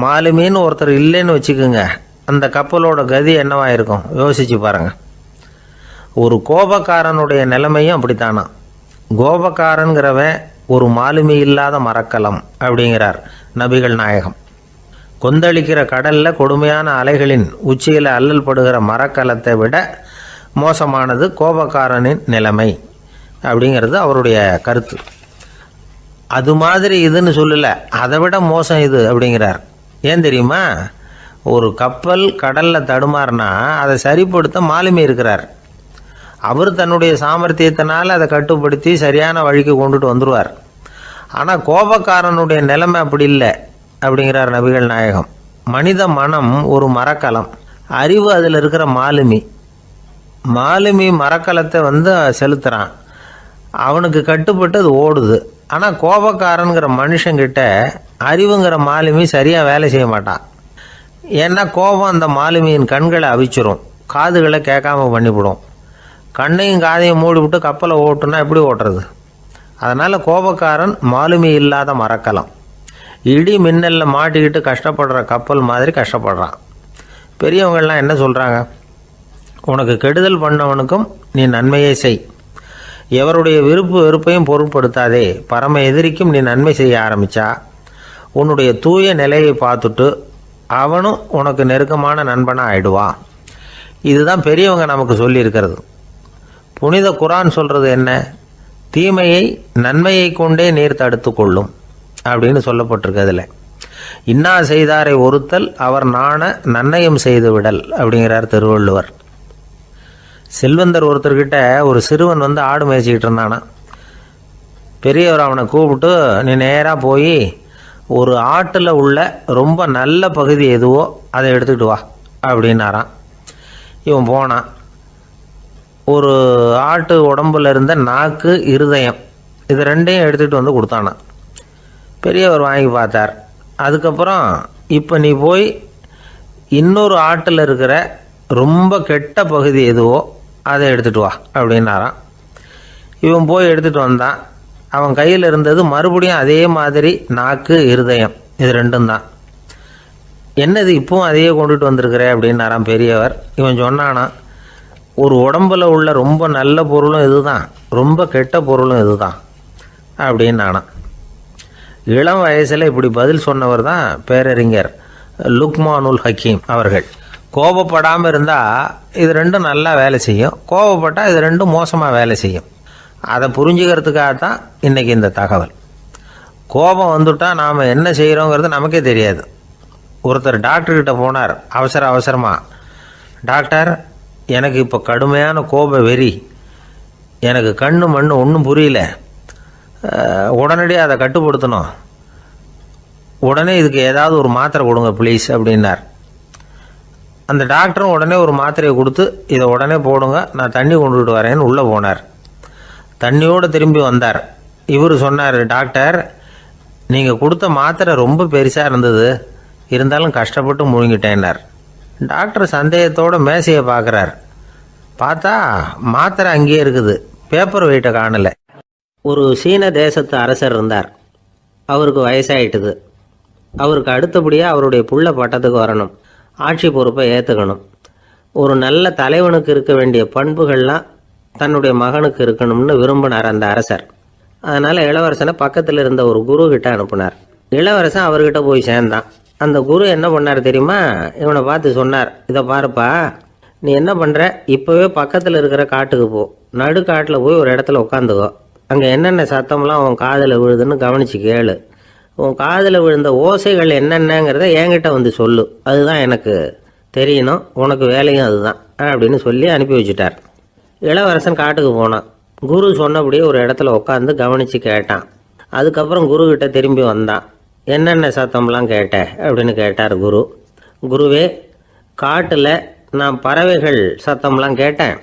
மாலுமின்னு ஒருத்தர் இல்லைன்னு வச்சுக்கோங்க, அந்த கப்பலோட கதி என்னவாயிருக்கும் யோசிச்சு பாருங்க. ஒரு கோபக்காரனுடைய நிலைமையும் அப்படித்தானா. கோபக்காரன்கிறவன் ஒரு மாலுமி இல்லாத மரக்கலம் அப்படிங்கிறார் நபிகள் நாயகம். கொந்தளிக்கிற கடல்ல கொடுமையான அலைகளின் உச்சியில அல்லல் படுகிற மரக்கலத்தை விட மோசமானது கோபக்காரனின் நிலைமை அப்படிங்கிறது அவருடைய கருத்து. அது மாதிரி இதுன்னு சொல்லல, அதை விட மோசம் இது அப்படிங்கிறார். ஏன் தெரியுமா? ஒரு கப்பல் கடல்ல தடுமாறினா அதை சரிப்படுத்த மாலுமி இருக்கிறார். அவர் தன்னுடைய சாமர்த்தியத்தினால அதை கட்டுப்படுத்தி சரியான வழிக்கு கொண்டுட்டு வந்துடுவார். ஆனால் கோபக்காரனுடைய நிலைமை அப்படி இல்லை அப்படிங்கிறார் நபிகள் நாயகம். மனித மனம் ஒரு மரக்கலம், அறிவு அதில் இருக்கிற மாலுமி. மாலுமி மரக்கலத்தை செலுத்துறான், அவனுக்கு கட்டுப்பட்டு அது ஓடுது. ஆனால் கோபக்காரனுங்கிற மனுஷங்கிட்ட அறிவுங்கிற மாலுமி சரியாக வேலை செய்ய மாட்டான். ஏன்னா கோபம் அந்த மாலுமியின் கண்களை அவிச்சிரும், காதுகளை கேட்காம பண்ணிவிடும். கண்ணையும் காதையும் மூடிவிட்டு கப்பலை ஓட்டுனா எப்படி ஓட்டுறது? அதனால் கோபக்காரன் மாலுமி இல்லாத மரக்கலம். இடி மின்னலில் மாட்டிக்கிட்டு கஷ்டப்படுற கப்பல் மாதிரி கஷ்டப்படுறான். பெரியவங்கள்லாம் என்ன சொல்கிறாங்க? உனக்கு கெடுதல் பண்ணவனுக்கும் நீ நன்மையை செய். எவருடைய விருப்பு வெறுப்பையும் பொருட்படுத்தாதே. பரம எதிரிக்கும் நீ நன்மை செய்ய ஆரம்பித்தா உன்னுடைய தூய நிலையை பார்த்துட்டு அவனும் உனக்கு நெருக்கமான நண்பனாக ஆயிடுவான். இதுதான் பெரியவங்க நமக்கு சொல்லியிருக்கிறது. புனித குரான் சொல்கிறது என்ன? தீமையை நன்மையை கொண்டே நீர் தடுத்து கொள்ளும் அப்படின்னு சொல்லப்பட்டிருக்கு. அதில் இன்னா செய்தாரை ஒருத்தல் அவர் நாண நன்னயம் செய்து விடல் அப்படிங்கிறார் திருவள்ளுவர். செல்வந்தர் ஒருத்தர்கிட்ட ஒரு சிறுவன் ஆடு மேய்ச்சிக்கிட்டு இருந்தானா. பெரியவர் அவனை கூப்பிட்டு, நீ நேராக போய் ஒரு ஆட்டில் உள்ள ரொம்ப நல்ல பகுதி எதுவோ அதை எடுத்துக்கிட்டு வா அப்படின்னாரான். இவன் போனான். ஒரு ஆட்டு உடம்புல இருந்த நாக்கு, இருதயம், இது ரெண்டையும் எடுத்துகிட்டு கொடுத்தானான். பெரியவர் வாங்கி பார்த்தார். அதுக்கப்புறம் இப்போ நீ போய் இன்னொரு ஆட்டில் இருக்கிற ரொம்ப கெட்ட பகுதி எதுவோ அதை எடுத்துகிட்டு வா அப்படின்னாரான். இவன் போய் எடுத்துகிட்டு வந்தான். அவன் கையில் இருந்தது மறுபடியும் அதே மாதிரி நாக்கு, இருதயம், இது ரெண்டும் தான். என்னது இப்பவும் அதையே கொண்டுட்டு வந்திருக்கிற அப்படின்னாரான் பெரியவர். இவன் சொன்னானா, ஒரு உடம்புல உள்ள ரொம்ப நல்ல பொருளும் இதுதான், ரொம்ப கெட்ட பொருளும் இதுதான் அப்படின்னானா. இளம் வயசில் இப்படி பதில் சொன்னவர் தான் பேரறிஞர் லுக்மானுல் ஹக்கீம் அவர்கள். கோபப்படாமல் இருந்தால் இது ரெண்டும் நல்லா வேலை செய்யும், கோபப்பட்டால் இது ரெண்டும் மோசமாக வேலை செய்யும். அதை புரிஞ்சுக்கிறதுக்காகத்தான் இன்றைக்கி இந்த தகவல். கோபம் வந்துட்டால் நாம் என்ன செய்கிறோங்கிறது நமக்கே தெரியாது. ஒருத்தர் டாக்டர்கிட்ட போனார் அவசரமாக. டாக்டர், எனக்கு இப்போ கடுமையான கோப வெறி, எனக்கு கண்ணு மண்ணு ஒன்றும் புரியல, உடனடியாக அதை கட்டுப்படுத்தணும், உடனே இதுக்கு ஏதாவது ஒரு மாத்திரை கொடுங்க ப்ளீஸ் அப்படின்னார். அந்த டாக்டரும் உடனே ஒரு மாத்திரையை கொடுத்து இதை உடனே போடுங்க, நான் தண்ணி கொண்டுகிட்டு வரேன்னு உள்ளே போனார். தண்ணியோடு திரும்பி வந்தார். இவர் சொன்னார், டாக்டர் நீங்கள் கொடுத்த மாத்திரை ரொம்ப பெருசாக இருந்தது, இருந்தாலும் கஷ்டப்பட்டு முழுங்கிட்டேன்னார். டாக்டர் சந்தேகத்தோடு மேசையை பார்க்குறார். பார்த்தா மாத்திரை அங்கேயே இருக்குது, பேப்பர் வெயிட்டை காணலை. ஒரு சீன தேசத்து அரசர் இருந்தார். அவருக்கு வயசாயிட்டுது. அவருக்கு அடுத்தபடியாக அவருடைய புள்ள பட்டத்துக்கு வரணும், ஆட்சி பொறுப்பை ஏற்றுக்கணும். ஒரு நல்ல தலைவனுக்கு இருக்க வேண்டிய பண்புகள்லாம் தன்னுடைய மகனுக்கு இருக்கணும்னு விரும்பினார் அந்த அரசர். அதனால் இளவரசனை பக்கத்தில் இருந்த ஒரு குரு கிட்ட அனுப்புனார். இளவரசன் அவர்கிட்ட போய் சேர்ந்தான். அந்த குரு என்ன பண்ணார் தெரியுமா? இவனை பார்த்து சொன்னார், இதை பாருப்பா, நீ என்ன பண்ணுற, இப்போவே பக்கத்தில் இருக்கிற காட்டுக்கு போ, நடுக்காட்டில் போய் ஒரு இடத்துல உட்காந்துக்கோ, அங்கே என்னென்ன சத்தம்லாம் உன் காதில் விழுதுன்னு கவனித்து கேளு, உன் காதில் விழுந்த ஓசைகள் என்னென்னங்கிறத என்கிட்ட வந்து சொல்லு, அதுதான் எனக்கு தெரியணும், உனக்கு வேலையும் அதுதான் அப்படின்னு சொல்லி அனுப்பி வச்சுட்டார். இளவரசன் காட்டுக்கு போனான். குரு சொன்னபடியே ஒரு இடத்துல உட்காந்து கவனித்து கேட்டான். அதுக்கப்புறம் குருக்கிட்ட திரும்பி வந்தான். என்னென்ன சத்தம்லாம் கேட்ட அப்படின்னு கேட்டார் குரு. குருவே, காட்டில் நான் பறவைகள் சத்தம்லாம் கேட்டேன்,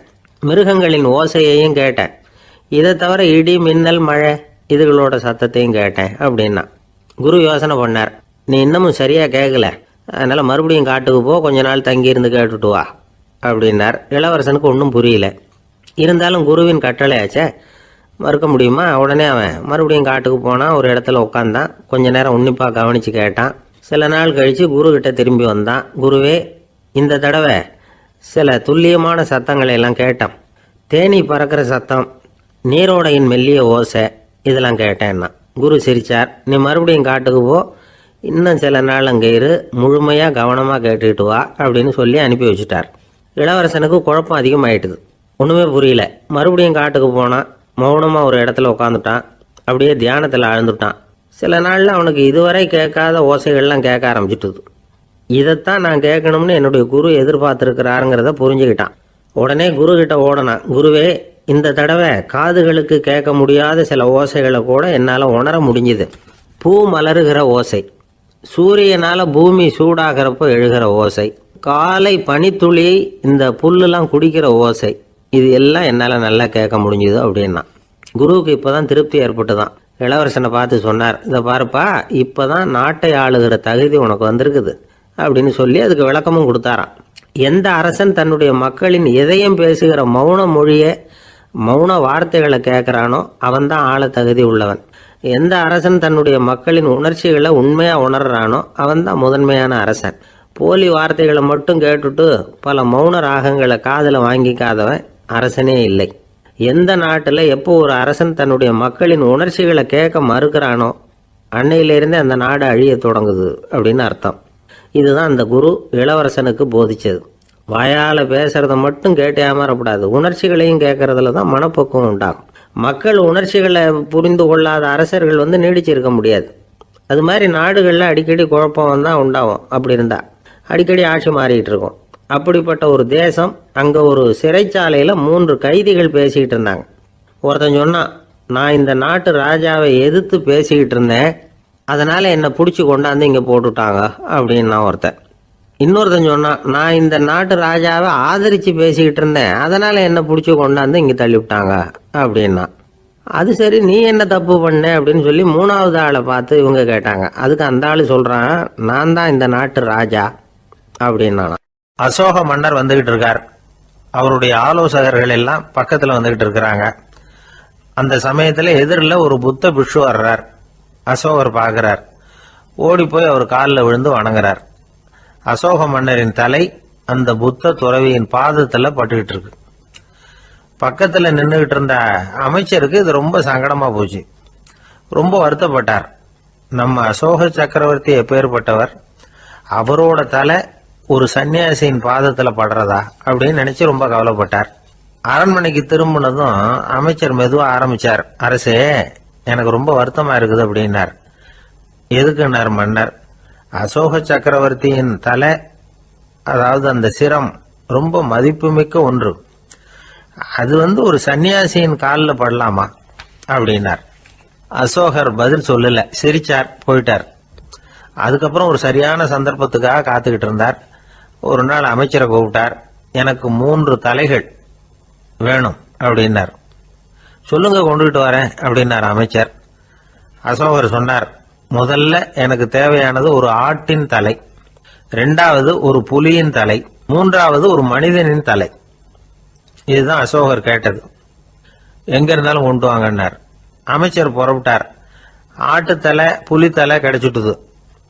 மிருகங்களின் ஓசையையும் கேட்டேன், இதை தவிர இடி மின்னல் மழை இதுகளோட சத்தத்தையும் கேட்டேன் அப்படின்னா. குரு யோசனை பண்ணார், நீ இன்னமும் சரியாக கேட்கல, அதனால் மறுபடியும் காட்டுக்கு போ, கொஞ்ச நாள் தங்கியிருந்து கேட்டுட்டு வா அப்படின்னார். இளவரசனுக்கு ஒன்றும் புரியல. இருந்தாலும் குருவின் கட்டளையாச்சே, மறுக்க முடியுமா? உடனே அவன் மறுபடியும் காட்டுக்கு போனான். ஒரு இடத்துல உட்காந்தான். கொஞ்ச நேரம் உன்னிப்பாக கவனித்து கேட்டான். சில நாள் கழித்து குருக்கிட்ட திரும்பி வந்தான். குருவே, இந்த தடவை சில துல்லியமான சத்தங்களை எல்லாம் கேட்டான். தேனி பறக்கிற சத்தம், நீரோடையின் மெல்லிய ஓசை, இதெல்லாம் கேட்டேன்னா. குரு சிரித்தார். நீ மறுபடியும் காட்டுக்கு போ, இன்னும் சில நாள் அங்கே இரு, முழுமையாக கவனமாக கேட்டுக்கிட்டு வா அப்படின்னு சொல்லி அனுப்பி வச்சுட்டார். இளவரசனுக்கு குழப்பம் அதிகமாயிட்டுது. ஒன்றுமே புரியல. மறுபடியும் காட்டுக்கு போனான். மௌனமாக ஒரு இடத்துல உட்காந்துட்டான். அப்படியே தியானத்தில் ஆழ்ந்துட்டான். சில நாளில் அவனுக்கு இதுவரை கேட்காத ஓசைகள்லாம் கேட்க ஆரம்பிச்சிட்டுது. இதைத்தான் நான் கேட்கணும்னு என்னுடைய குரு எதிர்பார்த்துருக்கிறாருங்கிறத புரிஞ்சுக்கிட்டான். உடனே குரு கிட்ட ஓடனான். குருவே, இந்த தடவை காதுகளுக்கு கேட்க முடியாத சில ஓசைகளை கூட என்னால் உணர முடிஞ்சுது. பூ மலருகிற ஓசை, சூரியனால் பூமி சூடாகிறப்போ எழுகிற ஓசை, காலை பனித்துளி இந்த புல்லுலாம் குடிக்கிற ஓசை, இது எல்லாம் என்னால் நல்லா கேட்க முடிஞ்சுது அப்படின்னா. குருவுக்கு இப்போ தான் திருப்தி ஏற்பட்டு தான். இளவரசனை பார்த்து சொன்னார், இதை பாருப்பா, இப்போ தான் நாட்டை ஆளுகிற தகுதி உனக்கு வந்திருக்குது அப்படின்னு சொல்லி அதுக்கு விளக்கமும் கொடுத்தாராம். எந்த அரசன் தன்னுடைய மக்களின் எதையும் பேசுகிற மௌன மொழியை, மௌன வார்த்தைகளை கேட்குறானோ அவன்தான் ஆள தகுதி உள்ளவன். எந்த அரசன் தன்னுடைய மக்களின் உணர்ச்சிகளை உண்மையாக உணர்றானோ அவன்தான் முதன்மையான அரசன். போலி வார்த்தைகளை மட்டும் கேட்டுட்டு பல மௌன ராகங்களை காதில் வாங்கிக்காதவன் அரசனே இல்லை. எந்த நாட்டில் எப்போ ஒரு அரசன் தன்னுடைய மக்களின் உணர்ச்சிகளை கேட்க மறுக்கிறானோ அன்னையிலிருந்தே அந்த நாடு அழிய தொடங்குது அப்படின்னு அர்த்தம். இதுதான் அந்த குரு இளவரசனுக்கு போதிச்சது. வாயால் பேசுறத மட்டும் கேட்டு ஏமாறக்கூடாது, உணர்ச்சிகளையும் கேட்கறதுல தான் மனப்பக்குவம் உண்டாகும். மக்கள் உணர்ச்சிகளை புரிந்து கொள்ளாத அரசர்கள் நீடிச்சிருக்க முடியாது. அது மாதிரி நாடுகளில் அடிக்கடி குழப்பம் தான் உண்டாகும். அப்படி இருந்தால் அடிக்கடி ஆட்சி மாறிக்கிட்டு இருக்கும். அப்படிப்பட்ட ஒரு தேசம், அங்கே ஒரு சிறைச்சாலையில் 3 கைதிகள் பேசிக்கிட்டு இருந்தாங்க. ஒருத்தன் சொன்னான், நான் இந்த நாட்டு ராஜாவை எதிர்த்து பேசிக்கிட்டு இருந்தேன், அதனால் என்னை பிடிச்சி கொண்டாந்து இங்கே போட்டுட்டாங்க அப்படின்னா ஒருத்தன். இன்னொருத்தன் சொன்னான், நான் இந்த நாட்டு ராஜாவை ஆதரித்து பேசிக்கிட்டு இருந்தேன், அதனால் என்னை பிடிச்சி கொண்டாந்து இங்கே தள்ளிவிட்டாங்க அப்படின்னா. அது சரி, நீ என்ன தப்பு பண்ண அப்படின்னு சொல்லி 3வது ஆளை பார்த்து இவங்க கேட்டாங்க. அதுக்கு அந்த ஆள் சொல்கிறான், நான் தான் இந்த நாட்டு ராஜா அப்படின்னா. அசோக மன்னர் வந்துகிட்டு இருக்கார். அவருடைய ஆலோசகர்கள் எல்லாம் பக்கத்தில் வந்துகிட்டு இருக்கிறாங்க. அந்த சமயத்தில் எதிரில் ஒரு புத்த பிக்ஷு வர்றார். அசோகர் பார்க்கிறார். ஓடி போய் அவர் காலில் விழுந்து வணங்குறார். அசோக மன்னரின் தலை அந்த புத்த துறவியின் பாதத்தில் பட்டுக்கிட்டு இருக்கு. பக்கத்தில் நின்றுகிட்டு இருந்த அமைச்சருக்கு இது ரொம்ப சங்கடமா போச்சு. ரொம்ப வருத்தப்பட்டார். நம்ம அசோக சக்கரவர்த்தி எப்பேற்பட்டவர், அவரோட தலை ஒரு சன்னியாசியின் பாதத்தில் படுறதா அப்படின்னு நினைச்சு ரொம்ப கவலைப்பட்டார். அரண்மனைக்கு திரும்பினதும் அமைச்சர் மெதுவாக ஆரம்பிச்சார். அரசே, எனக்கு ரொம்ப வருத்தமா இருக்குது அப்படின்னார். எதுக்குன்னார் மன்னர். அசோக சக்கரவர்த்தியின் தலை, அதாவது அந்த சிரம் ரொம்ப மதிப்புமிக்க ஒன்று. அது ஒரு சன்னியாசியின் காலில் படலாமா அப்படின்னார். அசோகர் பதில் சொல்லல, சிரிச்சார், போயிட்டார். அதுக்கப்புறம் ஒரு சரியான சந்தர்ப்பத்துக்காக காத்துக்கிட்டு இருந்தார். ஒரு நாள் அமைச்சரை கூப்பிட்டார். எனக்கு 3 தலைகள் வேணும் அப்படின்னார். சொல்லுங்க, கொண்டுகிட்டு வரேன் அப்படின்னார் அமைச்சர். அசோகர் சொன்னார், முதல்ல எனக்கு தேவையானது ஒரு ஆட்டின் தலை, 2வது ஒரு புலியின் தலை, 3வது ஒரு மனிதனின் தலை. இதுதான் அசோகர் கேட்டது. எங்க இருந்தாலும் கொண்டு வாங்கன்னார். அமைச்சர் புறப்பட்டார். ஆட்டுத்தலை, புலித்தலை கிடைச்சிட்டுது.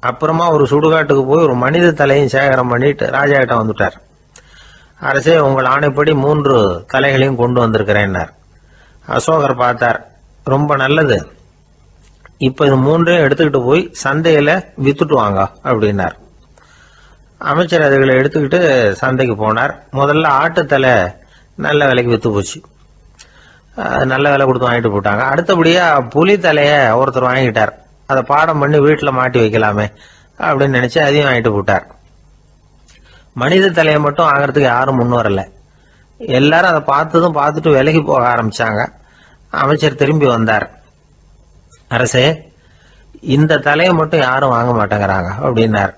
அப்புறமா ஒரு சுடுகாட்டுக்கு போய் ஒரு மனித தலையும் சேகரம் பண்ணிட்டு ராஜா கிட்ட வந்துட்டார். அரசே, உங்கள் ஆணைப்படி 3 தலைகளையும் கொண்டு வந்திருக்கிறேன்னார். அசோகர் பார்த்தார். ரொம்ப நல்லது, இப்ப இது 3ஐயும் எடுத்துக்கிட்டு போய் சந்தையில வித்துட்டு வாங்க அப்படின்னார். அமைச்சர் அதுகளை எடுத்துக்கிட்டு சந்தைக்கு போனார். முதல்ல ஆட்டுத்தலை நல்ல விலைக்கு வித்து போச்சு. நல்ல விலை கொடுத்து வாங்கிட்டு போட்டாங்க. அடுத்தபடியா புலி தலைய ஒருத்தர் வாங்கிட்டார். அதை பாடம் பண்ணி வீட்டில் மாட்டி வைக்கலாமே அப்படின்னு நினைச்சு அதையும் வாங்கிட்டு போட்டார். மனித தலையை மட்டும் வாங்கறதுக்கு யாரும் முன் வரல. எல்லாரும் அதை பார்த்துட்டு விலகி போக ஆரம்பிச்சாங்க. அமைச்சர் திரும்பி வந்தார். அரசே, இந்த தலையை மட்டும் யாரும் வாங்க மாட்டேங்கிறாங்க அப்படின்னார்.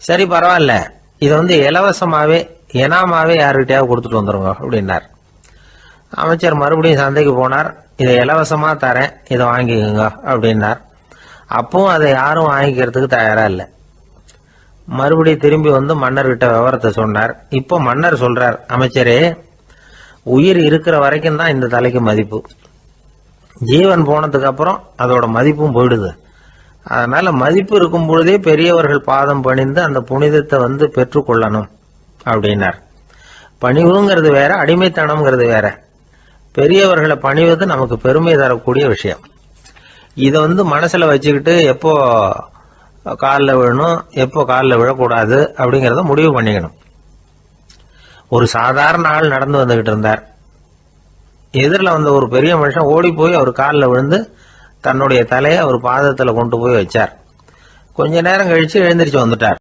சரி, பரவாயில்ல, இதை இலவசமாவே எனாமாவே யாருக்கிட்டையாவது கொடுத்துட்டு வந்துருங்க அப்படின்னார். அமைச்சர் மறுபடியும் சந்தைக்கு போனார். இதை இலவசமா தரேன், இதை வாங்கிக்கோங்க அப்படின்னார். அப்பவும் அதை யாரும் வாங்கிக்கிறதுக்கு தயாரா இல்லை. மறுபடியும் திரும்பி மன்னர்கிட்ட விவரத்தை சொன்னார். இப்போ மன்னர் சொல்றார், அமைச்சரே, உயிர் இருக்கிற வரைக்கும் தான் இந்த தலைக்கு மதிப்பு. ஜீவன் போனதுக்கு அப்புறம் அதோட மதிப்பும் போயிடுது. அதனால மதிப்பு இருக்கும் பொழுதே பெரியவர்கள் பாதம் பணிந்து அந்த புனிதத்தை பெற்றுக்கொள்ளணும் அப்படின்னார். பணிவுங்கிறது வேற, அடிமைத்தனம்ங்கிறது வேற. பெரியவர்களை பணிவது நமக்கு பெருமை தரக்கூடிய விஷயம். இதை மனசுல வச்சுக்கிட்டு எப்போ காலில் விழணும், எப்போ காலில் விழக்கூடாது அப்படிங்கிறத முடிவு பண்ணிக்கணும். ஒரு சாதாரண ஆள் நடந்து வந்துகிட்டு இருந்தார். எதிரில் வந்த ஒரு பெரிய மனுஷன் ஓடி போய் அவர் காலில் விழுந்து தன்னுடைய தலையை அவர் பாதத்தில் கொண்டு போய் வச்சார். கொஞ்ச நேரம் கழிச்சு எழுந்திரிச்சு வந்துட்டார்.